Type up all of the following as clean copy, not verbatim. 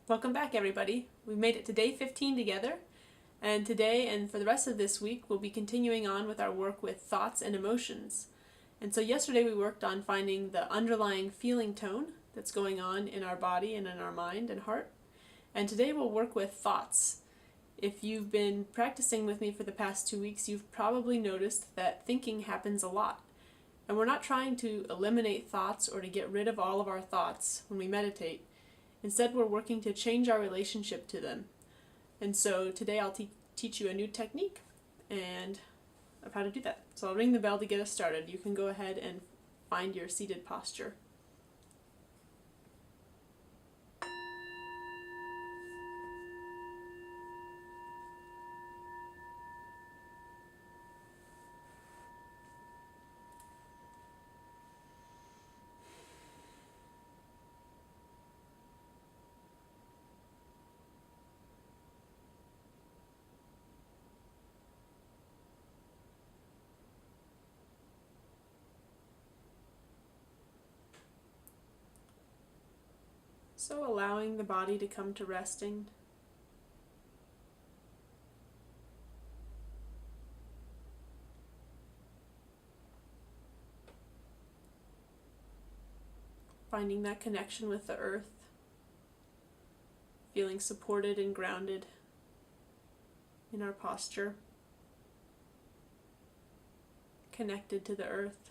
Welcome back, everybody. We made it to day 15 together, and today and for the rest of this week, we'll be continuing on with our work with thoughts and emotions. And so yesterday we worked on finding the underlying feeling tone that's going on in our body and in our mind and heart. And today we'll work with thoughts. If you've been practicing with me for the past 2 weeks, you've probably noticed that thinking happens a lot. And we're not trying to eliminate thoughts or to get rid of all of our thoughts when we meditate. Instead, we're working to change our relationship to them. And so today I'll teach you a new technique and of how to do that. So I'll ring the bell to get us started. You can go ahead and find your seated posture. So allowing the body to come to resting. Finding that connection with the earth. Feeling supported and grounded in our posture. Connected to the earth.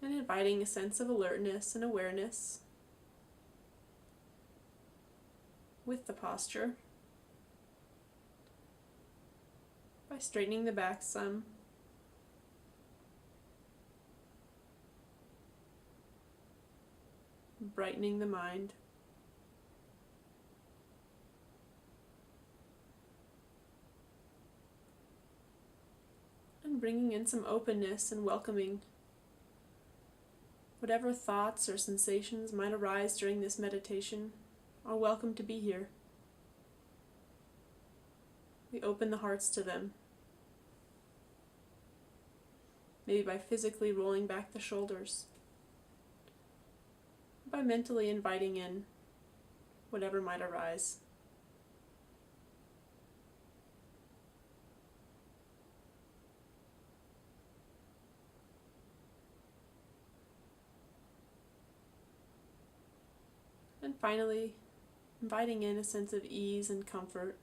And inviting a sense of alertness and awareness with the posture by straightening the back some, brightening the mind, and bringing in some openness and welcoming whatever thoughts or sensations might arise during this meditation are welcome to be here. We open the hearts to them, maybe by physically rolling back the shoulders, by mentally inviting in whatever might arise. And finally, inviting in a sense of ease and comfort,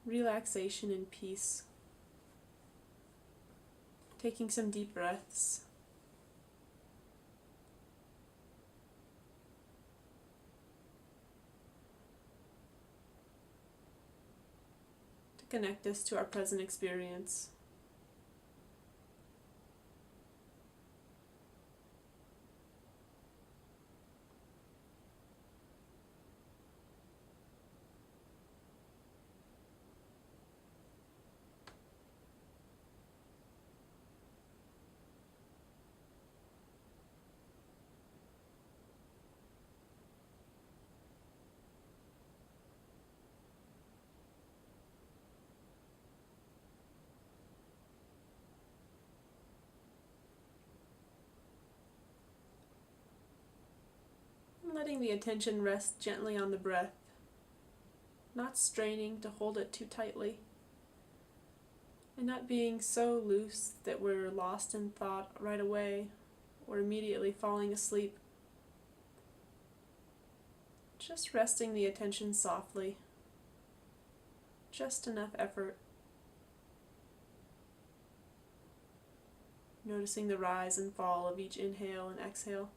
relaxation and peace. Taking some deep breaths. To connect us to our present experience. Letting the attention rest gently on the breath, not straining to hold it too tightly, and not being so loose that we're lost in thought right away or immediately falling asleep. Just resting the attention softly, just enough effort. Noticing the rise and fall of each inhale and exhale.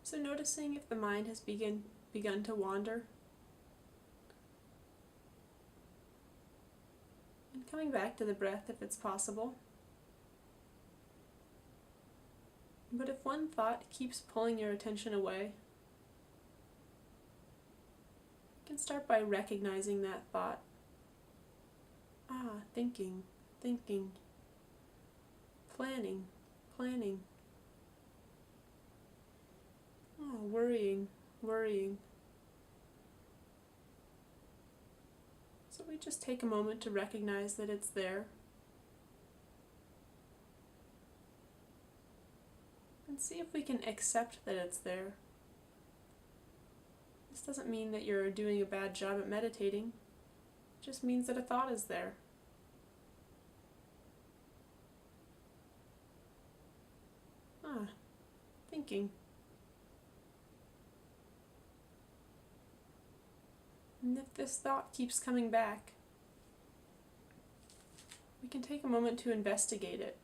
So noticing if the mind has begun to wander. And coming back to the breath if it's possible. But if one thought keeps pulling your attention away, you can start by recognizing that thought. Thinking, planning. Worrying. So we just take a moment to recognize that it's there. And see if we can accept that it's there. This doesn't mean that you're doing a bad job at meditating. It just means that a thought is there. Thinking. And if this thought keeps coming back, we can take a moment to investigate it.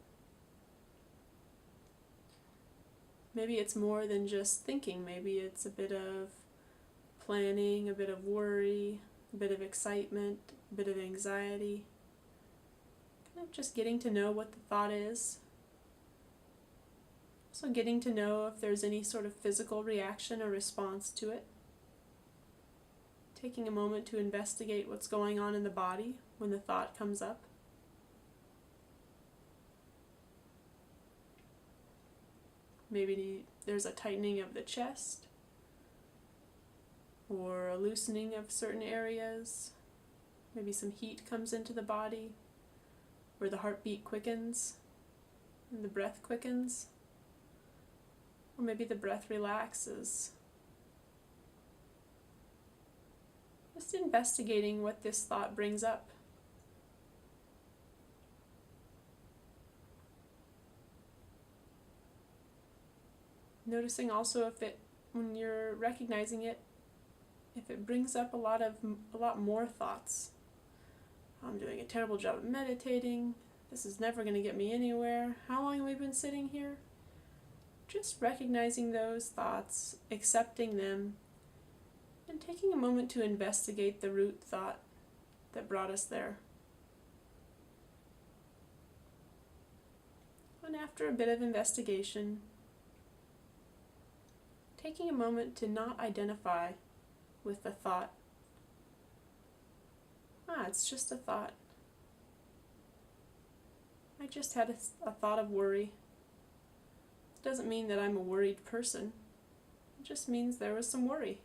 Maybe it's more than just thinking. Maybe it's a bit of planning, a bit of worry, a bit of excitement, a bit of anxiety. Kind of just getting to know what the thought is. Also getting to know if there's any sort of physical reaction or response to it. Taking a moment to investigate what's going on in the body when the thought comes up. Maybe there's a tightening of the chest, or a loosening of certain areas. Maybe some heat comes into the body, or the heartbeat quickens, and the breath quickens. Or maybe the breath relaxes. Just investigating what this thought brings up. Noticing also when you're recognizing it, if it brings up a lot more thoughts. I'm doing a terrible job of meditating. This is never going to get me anywhere. How long have we been sitting here? Just recognizing those thoughts, accepting them, and taking a moment to investigate the root thought that brought us there. And after a bit of investigation, taking a moment to not identify with the thought. It's just a thought. I just had a thought of worry. It doesn't mean that I'm a worried person. It just means there was some worry.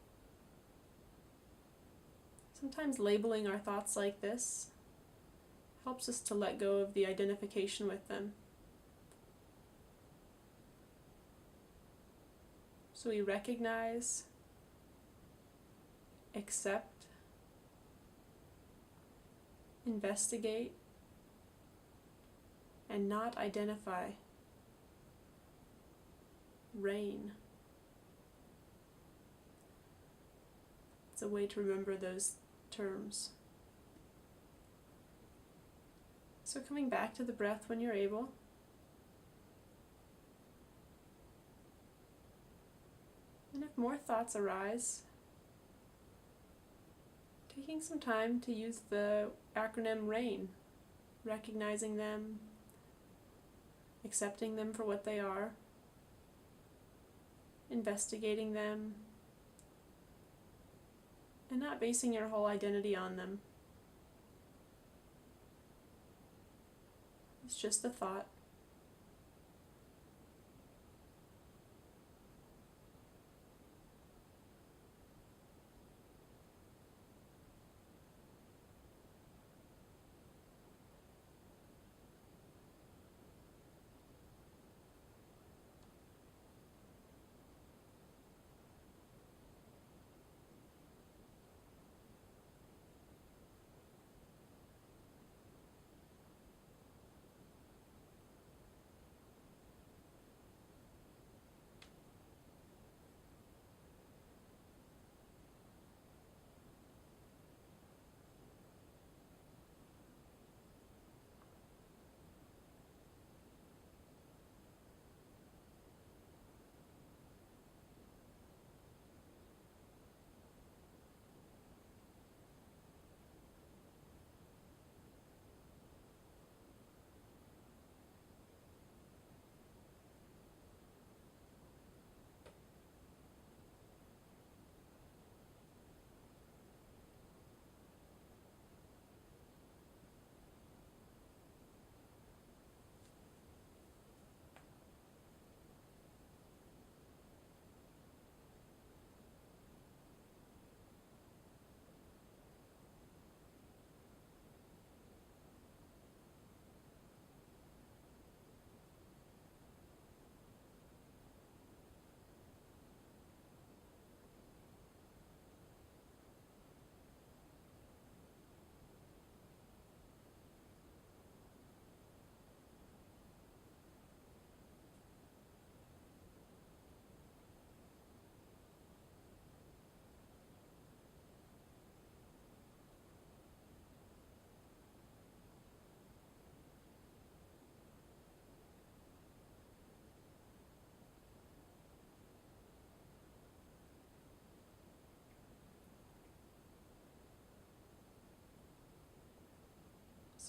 Sometimes labeling our thoughts like this helps us to let go of the identification with them. So we recognize, accept, investigate, and not identify. Rain. It's a way to remember those terms. So coming back to the breath when you're able. And if more thoughts arise, taking some time to use the acronym RAIN, recognizing them, accepting them for what they are, investigating them, and not basing your whole identity on them. It's just a thought.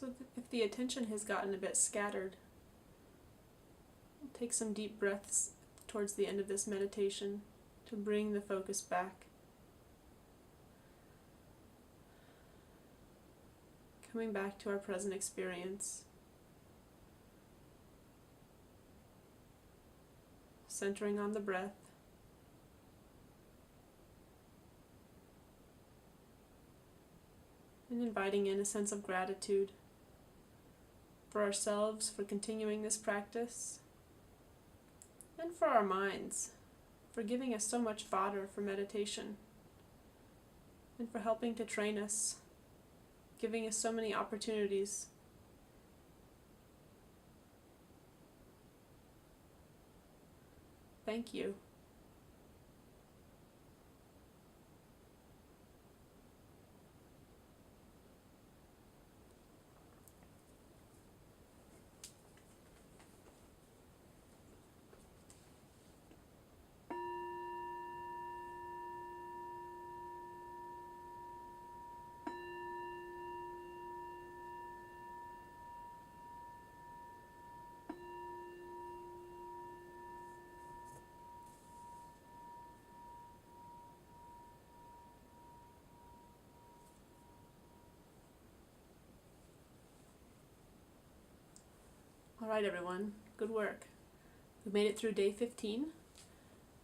So if the attention has gotten a bit scattered, take some deep breaths towards the end of this meditation to bring the focus back. Coming back to our present experience. Centering on the breath. And inviting in a sense of gratitude for ourselves for continuing this practice, and for our minds for giving us so much fodder for meditation, and for helping to train us, giving us so many opportunities. Thank you. Alright everyone, good work. We've made it through day 15.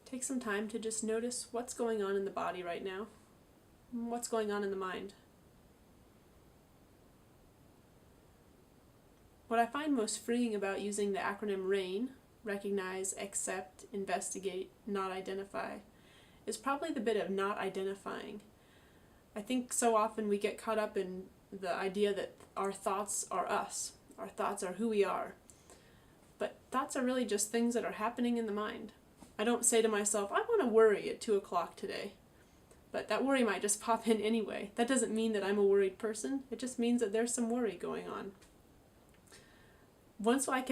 Take some time to just notice what's going on in the body right now, and what's going on in the mind. What I find most freeing about using the acronym RAIN, recognize, accept, investigate, not identify, is probably the bit of not identifying. I think so often we get caught up in the idea that our thoughts are us, our thoughts are who we are. But thoughts are really just things that are happening in the mind. I don't say to myself, I want to worry at 2 o'clock today. But that worry might just pop in anyway. That doesn't mean that I'm a worried person. It just means that there's some worry going on. Once I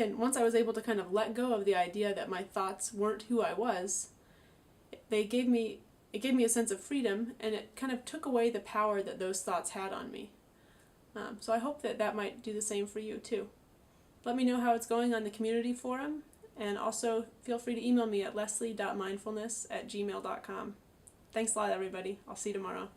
was able to kind of let go of the idea that my thoughts weren't who I was, it gave me a sense of freedom, and it kind of took away the power that those thoughts had on me. So I hope that might do the same for you too. Let me know how it's going on the community forum, and also feel free to email me at leslie.mindfulness@gmail.com. Thanks a lot, everybody. I'll see you tomorrow.